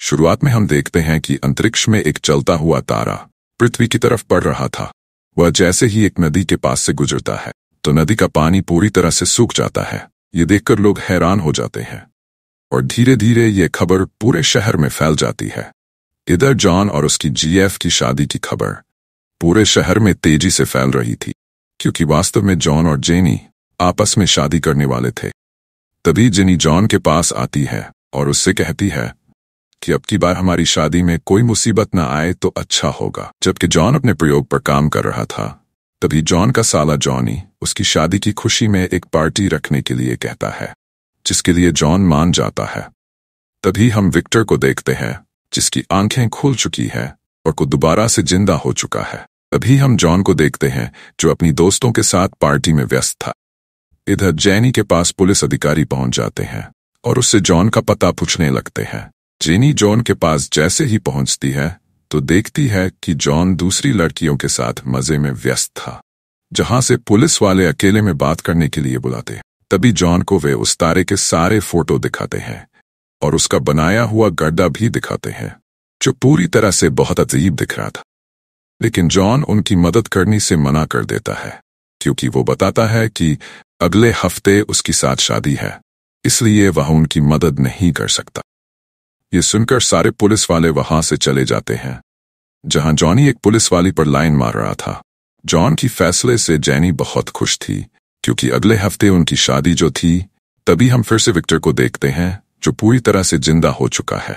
शुरुआत में हम देखते हैं कि अंतरिक्ष में एक चलता हुआ तारा पृथ्वी की तरफ बढ़ रहा था। वह जैसे ही एक नदी के पास से गुजरता है तो नदी का पानी पूरी तरह से सूख जाता है। ये देखकर लोग हैरान हो जाते हैं और धीरे धीरे ये खबर पूरे शहर में फैल जाती है। इधर जॉन और उसकी जीएफ की शादी की खबर पूरे शहर में तेजी से फैल रही थी, क्योंकि वास्तव में जॉन और जेनी आपस में शादी करने वाले थे। तभी जेनी जॉन के पास आती है और उससे कहती है कि अब की बार हमारी शादी में कोई मुसीबत न आए तो अच्छा होगा। जबकि जॉन अपने प्रयोग पर काम कर रहा था, तभी जॉन का साला जॉनी उसकी शादी की खुशी में एक पार्टी रखने के लिए कहता है, जिसके लिए जॉन मान जाता है। तभी हम विक्टर को देखते हैं, जिसकी आंखें खुल चुकी है और को दोबारा से जिंदा हो चुका है। तभी हम जॉन को देखते हैं, जो अपनी दोस्तों के साथ पार्टी में व्यस्त था। इधर जेनी के पास पुलिस अधिकारी पहुंच जाते हैं और उससे जॉन का पता पूछने लगते हैं। जेनी जॉन के पास जैसे ही पहुंचती है तो देखती है कि जॉन दूसरी लड़कियों के साथ मजे में व्यस्त था, जहां से पुलिस वाले अकेले में बात करने के लिए बुलाते। तभी जॉन को वे उस तारे के सारे फोटो दिखाते हैं और उसका बनाया हुआ गड्ढा भी दिखाते हैं, जो पूरी तरह से बहुत अजीब दिख रहा था। लेकिन जॉन उनकी मदद करने से मना कर देता है, क्योंकि वो बताता है कि अगले हफ्ते उसकी साथ शादी है, इसलिए वह उनकी मदद नहीं कर सकता। ये सुनकर सारे पुलिस वाले वहां से चले जाते हैं, जहां जॉनी एक पुलिस वाली पर लाइन मार रहा था। जॉन की फैसले से जेनी बहुत खुश थी, क्योंकि अगले हफ्ते उनकी शादी जो थी। तभी हम फिर से विक्टर को देखते हैं, जो पूरी तरह से जिंदा हो चुका है।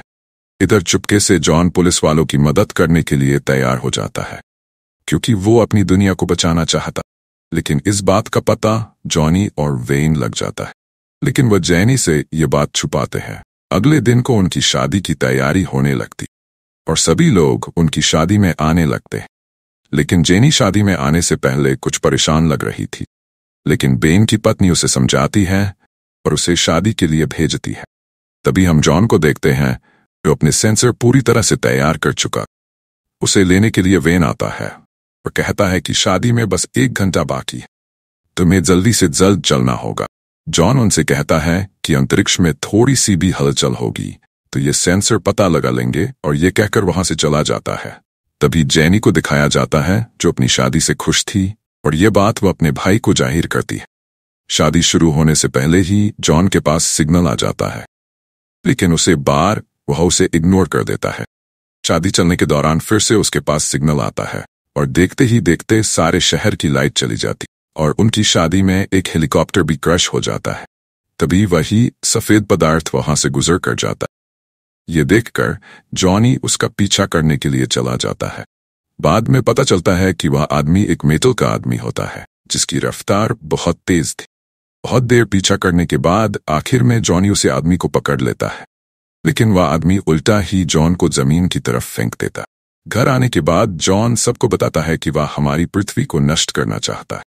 इधर चुपके से जॉन पुलिस वालों की मदद करने के लिए तैयार हो जाता है, क्योंकि वो अपनी दुनिया को बचाना चाहता। लेकिन इस बात का पता जॉनी और वेन लग जाता है, लेकिन वह जेनी से ये बात छुपाते हैं। अगले दिन को उनकी शादी की तैयारी होने लगती और सभी लोग उनकी शादी में आने लगते। लेकिन जेनी शादी में आने से पहले कुछ परेशान लग रही थी, लेकिन बेन की पत्नी उसे समझाती है और उसे शादी के लिए भेजती है। तभी हम जॉन को देखते हैं, जो अपने सेंसर पूरी तरह से तैयार कर चुका। उसे लेने के लिए वेन आता है और कहता है कि शादी में बस 1 घंटा बाकी है, तुम्हें जल्दी से जल्द चलना होगा। जॉन उनसे कहता है कि अंतरिक्ष में थोड़ी सी भी हलचल होगी तो ये सेंसर पता लगा लेंगे, और ये कहकर वहां से चला जाता है। तभी जेनी को दिखाया जाता है, जो अपनी शादी से खुश थी, और ये बात वो अपने भाई को जाहिर करती है। शादी शुरू होने से पहले ही जॉन के पास सिग्नल आ जाता है, लेकिन वह उसे इग्नोर कर देता है। शादी चलने के दौरान फिर से उसके पास सिग्नल आता है और देखते ही देखते सारे शहर की लाइट चली जाती और उनकी शादी में एक हेलीकॉप्टर भी क्रैश हो जाता है। तभी वही सफेद पदार्थ वहां से गुजर कर जाता है। ये देखकर जॉनी उसका पीछा करने के लिए चला जाता है। बाद में पता चलता है कि वह आदमी एक मेटल का आदमी होता है, जिसकी रफ्तार बहुत तेज थी। बहुत देर पीछा करने के बाद आखिर में जॉनी उसे आदमी को पकड़ लेता है, लेकिन वह आदमी उल्टा ही जॉन को जमीन की तरफ फेंक देता। घर आने के बाद जॉन सबको बताता है कि वह हमारी पृथ्वी को नष्ट करना चाहता है।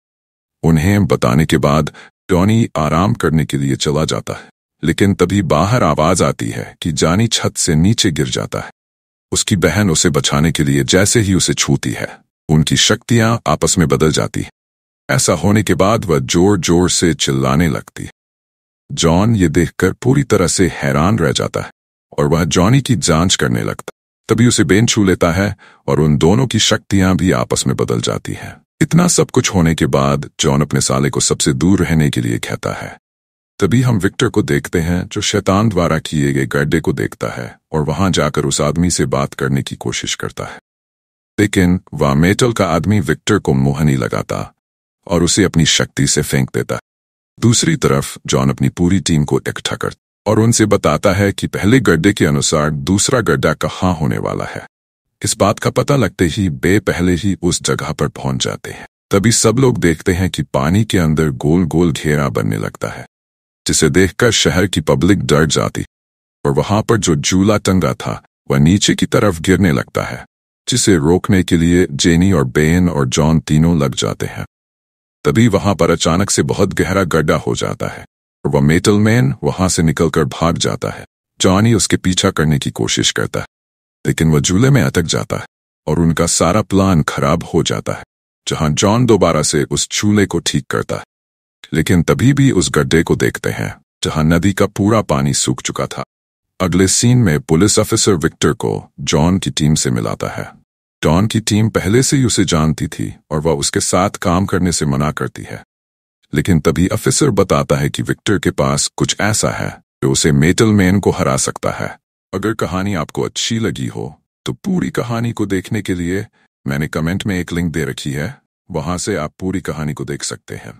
उन्हें बताने के बाद जॉनी आराम करने के लिए चला जाता है, लेकिन तभी बाहर आवाज आती है कि जॉनी छत से नीचे गिर जाता है। उसकी बहन उसे बचाने के लिए जैसे ही उसे छूती है, उनकी शक्तियां आपस में बदल जाती है। ऐसा होने के बाद वह जोर जोर से चिल्लाने लगती है। जॉन ये देखकर पूरी तरह से हैरान रह जाता है और वह जॉनी की जांच करने लगता। तभी उसे बेन छू लेता है और उन दोनों की शक्तियां भी आपस में बदल जाती हैं। इतना सब कुछ होने के बाद जॉन अपने साले को सबसे दूर रहने के लिए कहता है। तभी हम विक्टर को देखते हैं, जो शैतान द्वारा किए गए गड्ढे को देखता है और वहां जाकर उस आदमी से बात करने की कोशिश करता है। लेकिन वह मेटल का आदमी विक्टर को मुंह नहीं लगाता और उसे अपनी शक्ति से फेंक देता है। दूसरी तरफ जॉन अपनी पूरी टीम को इकट्ठा करता और उनसे बताता है कि पहले गड्ढे के अनुसार दूसरा गड्ढा कहाँ होने वाला है। इस बात का पता लगते ही बे पहले ही उस जगह पर पहुंच जाते हैं। तभी सब लोग देखते हैं कि पानी के अंदर गोल गोल घेरा बनने लगता है, जिसे देखकर शहर की पब्लिक डर जाती और वहां पर जो झूला टंगा था वह नीचे की तरफ गिरने लगता है, जिसे रोकने के लिए जेनी और बेन और जॉन तीनों लग जाते हैं। तभी वहां पर अचानक से बहुत गहरा गड्ढा हो जाता है और वह मेटल मैन वहां से निकलकर भाग जाता है। जॉनी उसके पीछा करने की कोशिश करता है, लेकिन वह झूले में अटक जाता है और उनका सारा प्लान खराब हो जाता है। जहां जॉन दोबारा से उस झूले को ठीक करता है, लेकिन तभी भी उस गड्ढे को देखते हैं, जहां नदी का पूरा पानी सूख चुका था अगले सीन में पुलिस ऑफिसर विक्टर को जॉन की टीम से मिलाता है। डॉन की टीम पहले से ही उसे जानती थी और वह उसके साथ काम करने से मना करती है, लेकिन तभी ऑफिसर बताता है कि विक्टर के पास कुछ ऐसा है जो उसे मेटल मैन को हरा सकता है। अगर कहानी आपको अच्छी लगी हो तो पूरी कहानी को देखने के लिए मैंने कमेंट में एक लिंक दे रखी है, वहां से आप पूरी कहानी को देख सकते हैं।